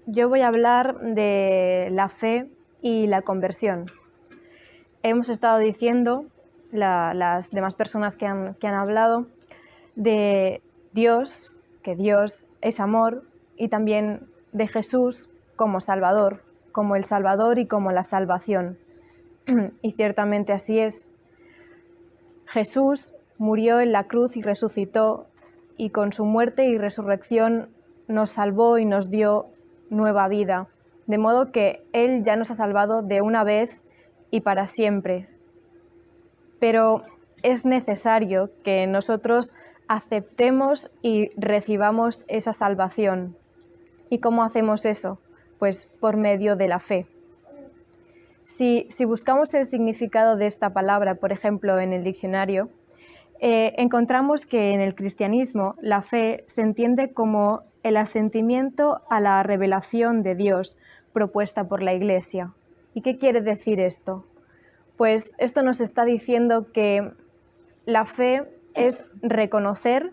Yo voy a hablar de la fe y la conversión. Hemos estado diciendo, las demás personas que han hablado, de Dios, que Dios es amor, y también de Jesús como Salvador y como la salvación. Y ciertamente así es. Jesús murió en la cruz y resucitó, y con su muerte y resurrección nos salvó y nos dio nueva vida, de modo que Él ya nos ha salvado de una vez y para siempre. Pero es necesario que nosotros aceptemos y recibamos esa salvación. ¿Y cómo hacemos eso? Pues por medio de la fe. Si buscamos el significado de esta palabra, por ejemplo, en el diccionario, encontramos que en el cristianismo la fe se entiende como el asentimiento a la revelación de Dios propuesta por la Iglesia. ¿Y qué quiere decir esto? Pues esto nos está diciendo que la fe es reconocer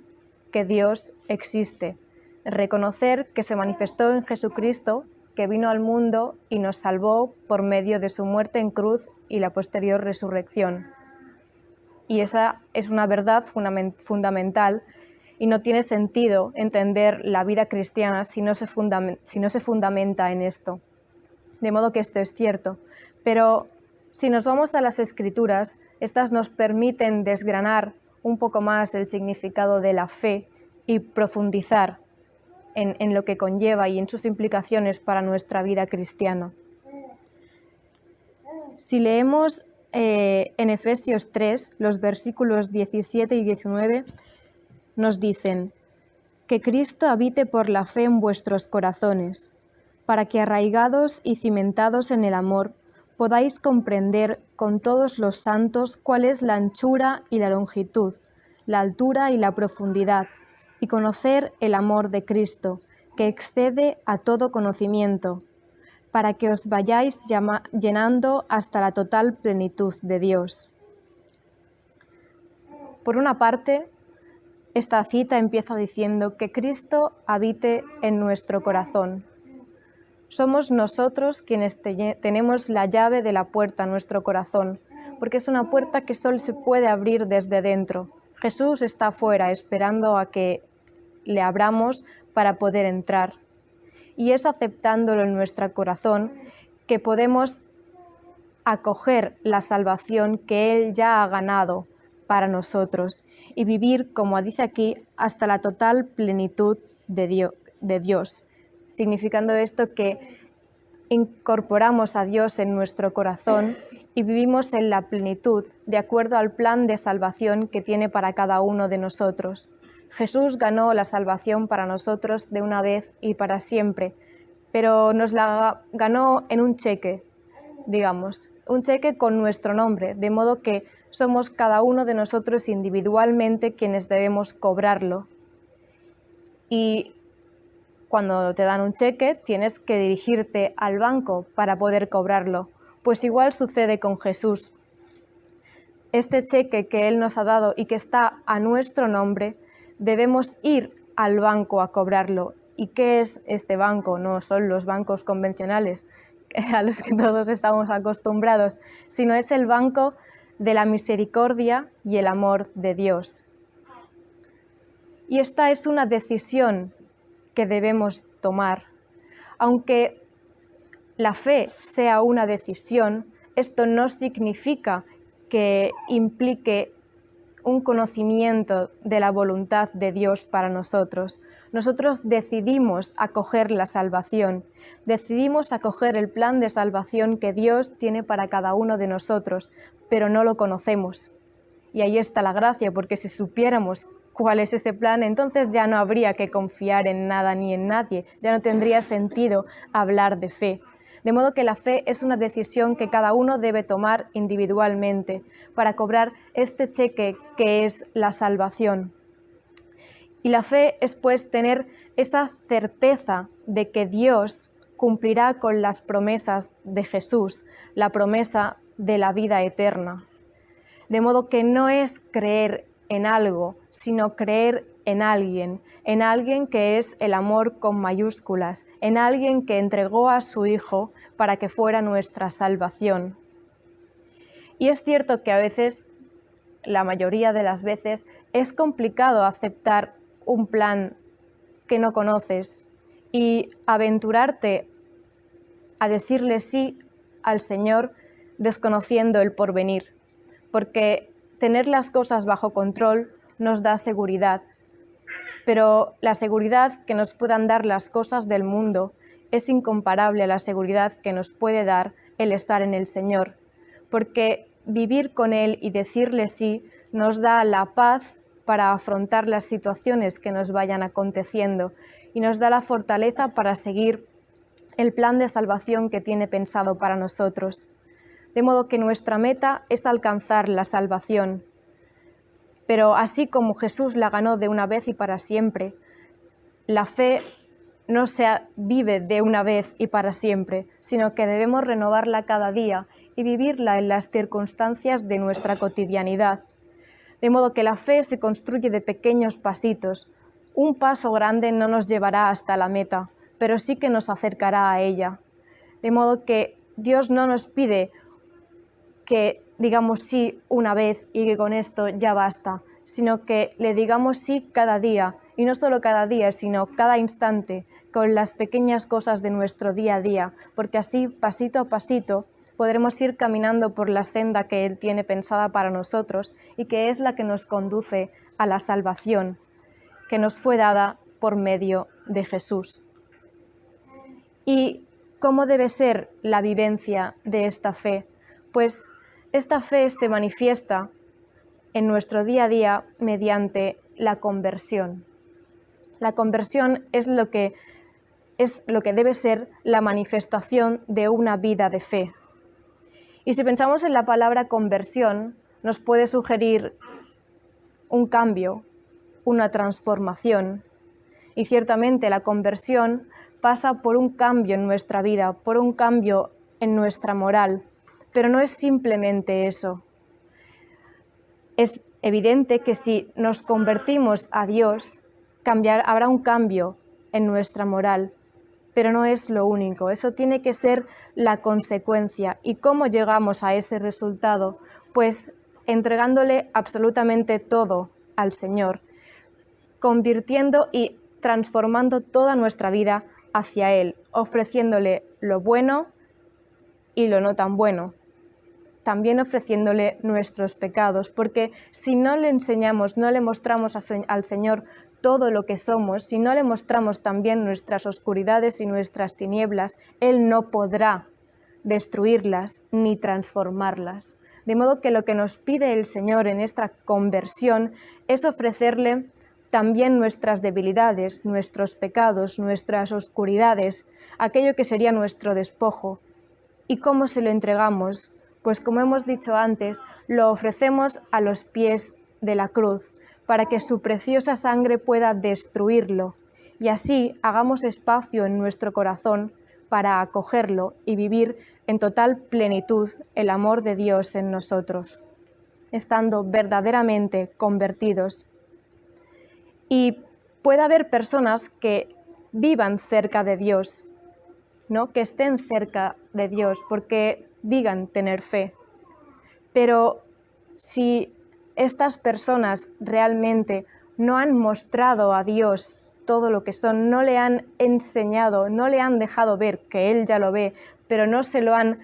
que Dios existe, reconocer que se manifestó en Jesucristo, que vino al mundo y nos salvó por medio de su muerte en cruz y la posterior resurrección. Y esa es una verdad fundamental, y no tiene sentido entender la vida cristiana si no se fundamenta en esto. De modo que esto es cierto. Pero si nos vamos a las Escrituras, estas nos permiten desgranar un poco más el significado de la fe y profundizar en lo que conlleva y en sus implicaciones para nuestra vida cristiana. Si leemos en Efesios 3, los versículos 17 y 19, nos dicen: que Cristo habite por la fe en vuestros corazones, para que arraigados y cimentados en el amor, podáis comprender con todos los santos cuál es la anchura y la longitud, la altura y la profundidad, y conocer el amor de Cristo, que excede a todo conocimiento, para que os vayáis llenando hasta la total plenitud de Dios. Por una parte, esta cita empieza diciendo que Cristo habite en nuestro corazón. Somos nosotros quienes tenemos la llave de la puerta a nuestro corazón, porque es una puerta que solo se puede abrir desde dentro. Jesús está afuera esperando a que le abramos para poder entrar. Y es aceptándolo en nuestro corazón que podemos acoger la salvación que Él ya ha ganado para nosotros y vivir, como dice aquí, hasta la total plenitud de Dios. Significando esto que incorporamos a Dios en nuestro corazón y vivimos en la plenitud de acuerdo al plan de salvación que tiene para cada uno de nosotros. Jesús ganó la salvación para nosotros de una vez y para siempre, pero nos la ganó en un cheque, digamos, un cheque con nuestro nombre, de modo que somos cada uno de nosotros individualmente quienes debemos cobrarlo. Y cuando te dan un cheque, tienes que dirigirte al banco para poder cobrarlo. Pues igual sucede con Jesús. Este cheque que Él nos ha dado y que está a nuestro nombre, debemos ir al banco a cobrarlo. ¿Y qué es este banco? No son los bancos convencionales a los que todos estamos acostumbrados, sino es el banco de la misericordia y el amor de Dios. Y esta es una decisión que debemos tomar. Aunque la fe sea una decisión, esto no significa que implique un conocimiento de la voluntad de Dios para nosotros. Nosotros decidimos acoger la salvación, decidimos acoger el plan de salvación que Dios tiene para cada uno de nosotros, pero no lo conocemos. Y ahí está la gracia, porque si supiéramos cuál es ese plan, entonces ya no habría que confiar en nada ni en nadie, ya no tendría sentido hablar de fe. De modo que la fe es una decisión que cada uno debe tomar individualmente para cobrar este cheque que es la salvación. Y la fe es pues tener esa certeza de que Dios cumplirá con las promesas de Jesús, la promesa de la vida eterna. De modo que no es creer en algo, sino creer en alguien que es el amor con mayúsculas, en alguien que entregó a su Hijo para que fuera nuestra salvación. Y es cierto que a veces, la mayoría de las veces, es complicado aceptar un plan que no conoces y aventurarte a decirle sí al Señor desconociendo el porvenir, porque tener las cosas bajo control nos da seguridad, pero la seguridad que nos puedan dar las cosas del mundo es incomparable a la seguridad que nos puede dar el estar en el Señor, porque vivir con Él y decirle sí nos da la paz para afrontar las situaciones que nos vayan aconteciendo y nos da la fortaleza para seguir el plan de salvación que tiene pensado para nosotros. De modo que nuestra meta es alcanzar la salvación. Pero así como Jesús la ganó de una vez y para siempre, la fe no se vive de una vez y para siempre, sino que debemos renovarla cada día y vivirla en las circunstancias de nuestra cotidianidad. De modo que la fe se construye de pequeños pasitos. Un paso grande no nos llevará hasta la meta, pero sí que nos acercará a ella. De modo que Dios no nos pide que digamos sí una vez y que con esto ya basta, sino que le digamos sí cada día, y no solo cada día, sino cada instante, con las pequeñas cosas de nuestro día a día, porque así, pasito a pasito, podremos ir caminando por la senda que Él tiene pensada para nosotros y que es la que nos conduce a la salvación, que nos fue dada por medio de Jesús. ¿Y cómo debe ser la vivencia de esta fe? Pues esta fe se manifiesta en nuestro día a día mediante la conversión. La conversión es lo que debe ser la manifestación de una vida de fe. Y si pensamos en la palabra conversión, nos puede sugerir un cambio, una transformación. Y ciertamente la conversión pasa por un cambio en nuestra vida, por un cambio en nuestra moral. Pero no es simplemente eso. Es evidente que si nos convertimos a Dios, habrá un cambio en nuestra moral, pero no es lo único. Eso tiene que ser la consecuencia. ¿Y cómo llegamos a ese resultado? Pues entregándole absolutamente todo al Señor, convirtiendo y transformando toda nuestra vida hacia Él, ofreciéndole lo bueno y lo no tan bueno. También ofreciéndole nuestros pecados, porque si no le enseñamos, no le mostramos al Señor todo lo que somos, si no le mostramos también nuestras oscuridades y nuestras tinieblas, Él no podrá destruirlas ni transformarlas. De modo que lo que nos pide el Señor en esta conversión es ofrecerle también nuestras debilidades, nuestros pecados, nuestras oscuridades, aquello que sería nuestro despojo. ¿Y cómo se lo entregamos? Pues como hemos dicho antes, lo ofrecemos a los pies de la cruz, para que su preciosa sangre pueda destruirlo, y así hagamos espacio en nuestro corazón para acogerlo y vivir en total plenitud el amor de Dios en nosotros, estando verdaderamente convertidos. Y puede haber personas que vivan cerca de Dios, ¿no? Que estén cerca de Dios, porque digan tener fe. Pero si estas personas realmente no han mostrado a Dios todo lo que son, no le han enseñado, no le han dejado ver, que Él ya lo ve, pero no se lo han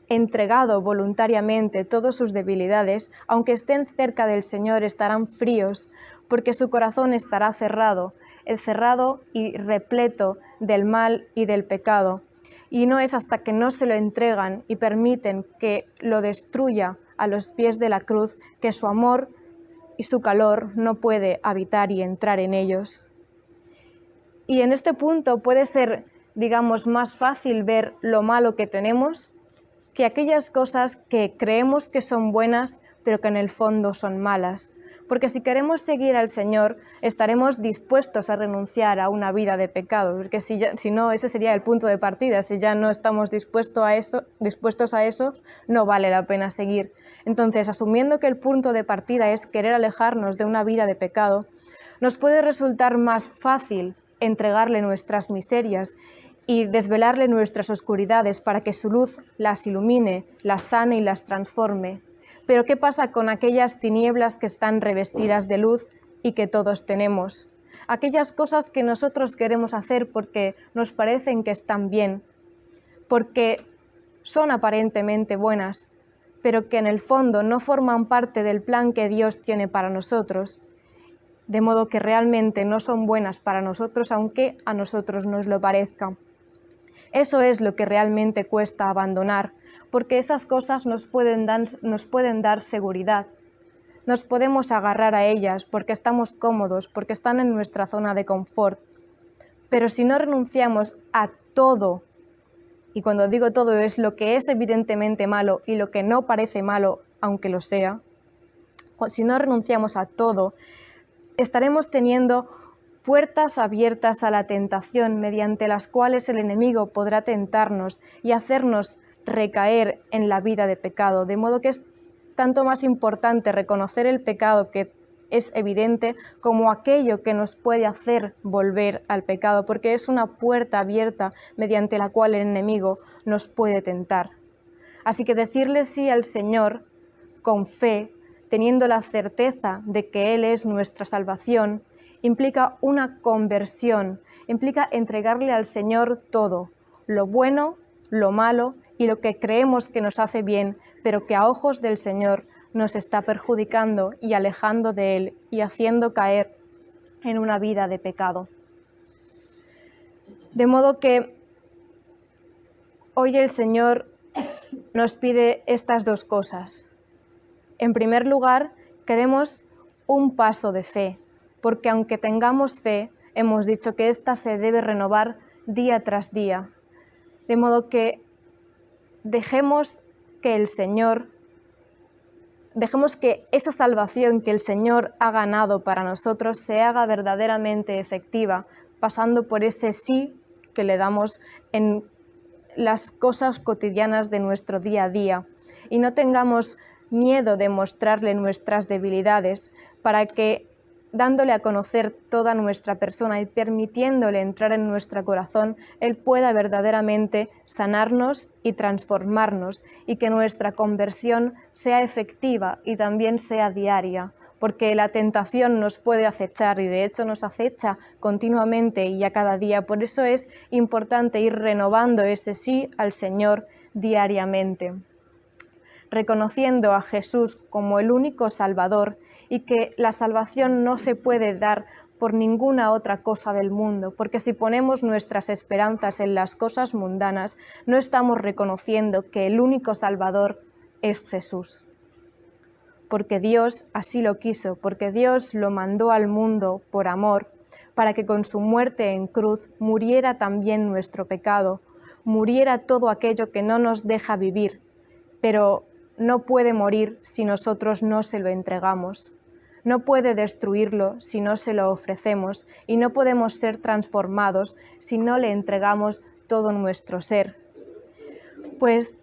entregado voluntariamente todas sus debilidades, aunque estén cerca del Señor, estarán fríos, porque su corazón estará cerrado y repleto del mal y del pecado. Y no es hasta que no se lo entregan y permiten que lo destruya a los pies de la cruz que su amor y su calor no puede habitar y entrar en ellos. Y en este punto puede ser, digamos, más fácil ver lo malo que tenemos que aquellas cosas que creemos que son buenas, pero que en el fondo son malas. Porque si queremos seguir al Señor, estaremos dispuestos a renunciar a una vida de pecado, porque si no, ese sería el punto de partida. Si ya no estamos dispuestos a eso, no vale la pena seguir. Entonces, asumiendo que el punto de partida es querer alejarnos de una vida de pecado, Nos puede resultar más fácil entregarle nuestras miserias y desvelarle nuestras oscuridades para que su luz las ilumine, las sane y las transforme. Pero ¿qué pasa con aquellas tinieblas que están revestidas de luz y que todos tenemos? Aquellas cosas que nosotros queremos hacer porque nos parecen que están bien, porque son aparentemente buenas, pero que en el fondo no forman parte del plan que Dios tiene para nosotros, de modo que realmente no son buenas para nosotros, aunque a nosotros nos lo parezca. Eso es lo que realmente cuesta abandonar, porque esas cosas nos pueden dar seguridad. Nos podemos agarrar a ellas porque estamos cómodos, porque están en nuestra zona de confort. Pero si no renunciamos a todo, y cuando digo todo es lo que es evidentemente malo y lo que no parece malo, aunque lo sea, si no renunciamos a todo, estaremos teniendo puertas abiertas a la tentación mediante las cuales el enemigo podrá tentarnos y hacernos recaer en la vida de pecado, de modo que es tanto más importante reconocer el pecado que es evidente como aquello que nos puede hacer volver al pecado, porque es una puerta abierta mediante la cual el enemigo nos puede tentar. Así que decirle sí al Señor con fe, teniendo la certeza de que Él es nuestra salvación, implica una conversión, implica entregarle al Señor todo, lo bueno, lo malo y lo que creemos que nos hace bien, pero que a ojos del Señor nos está perjudicando y alejando de Él y haciendo caer en una vida de pecado. De modo que hoy el Señor nos pide estas dos cosas. En primer lugar, que demos un paso de fe, porque aunque tengamos fe, hemos dicho que ésta se debe renovar día tras día. De modo que dejemos que esa salvación que el Señor ha ganado para nosotros se haga verdaderamente efectiva, pasando por ese sí que le damos en las cosas cotidianas de nuestro día a día. Y no tengamos miedo de mostrarle nuestras debilidades, para que, dándole a conocer toda nuestra persona y permitiéndole entrar en nuestro corazón, Él pueda verdaderamente sanarnos y transformarnos, y que nuestra conversión sea efectiva y también sea diaria, porque la tentación nos puede acechar y de hecho nos acecha continuamente y a cada día. Por eso es importante ir renovando ese sí al Señor diariamente, reconociendo a Jesús como el único Salvador y que la salvación no se puede dar por ninguna otra cosa del mundo, porque si ponemos nuestras esperanzas en las cosas mundanas, no estamos reconociendo que el único Salvador es Jesús. Porque Dios así lo quiso, porque Dios lo mandó al mundo por amor, para que con su muerte en cruz muriera también nuestro pecado, muriera todo aquello que no nos deja vivir, pero no puede morir si nosotros no se lo entregamos. No puede destruirlo si no se lo ofrecemos y no podemos ser transformados si no le entregamos todo nuestro ser. Pues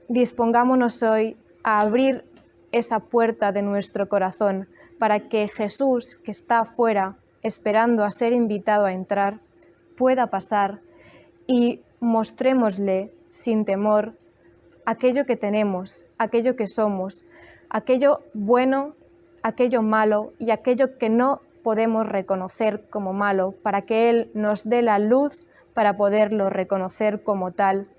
dispongámonos hoy a abrir esa puerta de nuestro corazón para que Jesús, que está afuera esperando a ser invitado a entrar, pueda pasar y mostrémosle sin temor aquello que tenemos, aquello que somos, aquello bueno, aquello malo y aquello que no podemos reconocer como malo, para que Él nos dé la luz para poderlo reconocer como tal,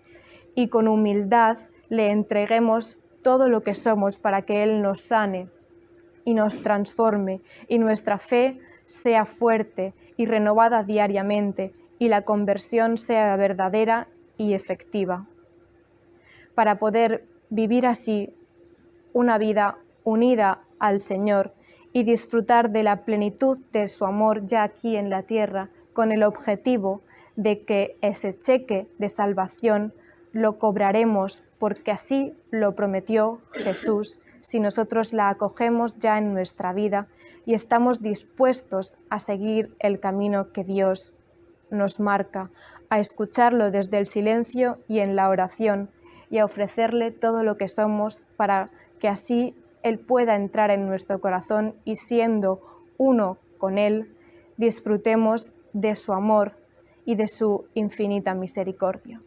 y con humildad le entreguemos todo lo que somos para que Él nos sane y nos transforme y nuestra fe sea fuerte y renovada diariamente y la conversión sea verdadera y efectiva, para poder vivir así una vida unida al Señor y disfrutar de la plenitud de su amor ya aquí en la tierra, con el objetivo de que ese cheque de salvación lo cobraremos, porque así lo prometió Jesús, si nosotros la acogemos ya en nuestra vida y estamos dispuestos a seguir el camino que Dios nos marca, a escucharlo desde el silencio y en la oración, y a ofrecerle todo lo que somos para que así Él pueda entrar en nuestro corazón y siendo uno con Él, disfrutemos de su amor y de su infinita misericordia.